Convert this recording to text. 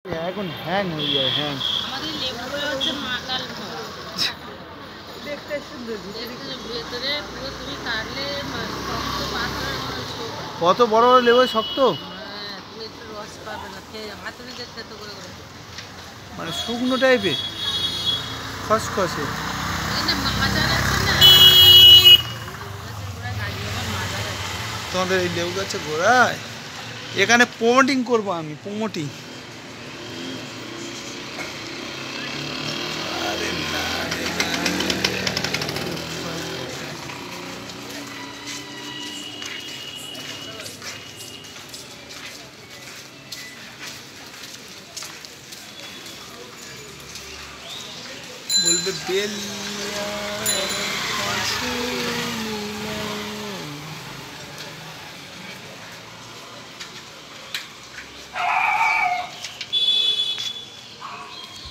এখন হ্যাং হয়ে যায় হ্যাং। আমাদের লেবুগুলো হচ্ছে মাকাল ফল। দেখতে সুন্দর ভেতরে পুরো তুমি কাটলে শক্ত পাথরের মতো শোভা। কত বড় বড় লেবু শক্ত, হ্যাঁ, তুমি একটু রস পাবে না, খেয়ে হাতে নিতে থেতো করে করে। মানে শুকনো টাইপের খসখসে। এখানে মাজার আছে না, লেবু গাছের গোড়ায় গাড়ি আমার মাজার আছে। তোমাদের এই লেবু গাছের গোড়ায় এখানে প্রমোটিং করবো আমি, প্রমোটিং। বলবে বেল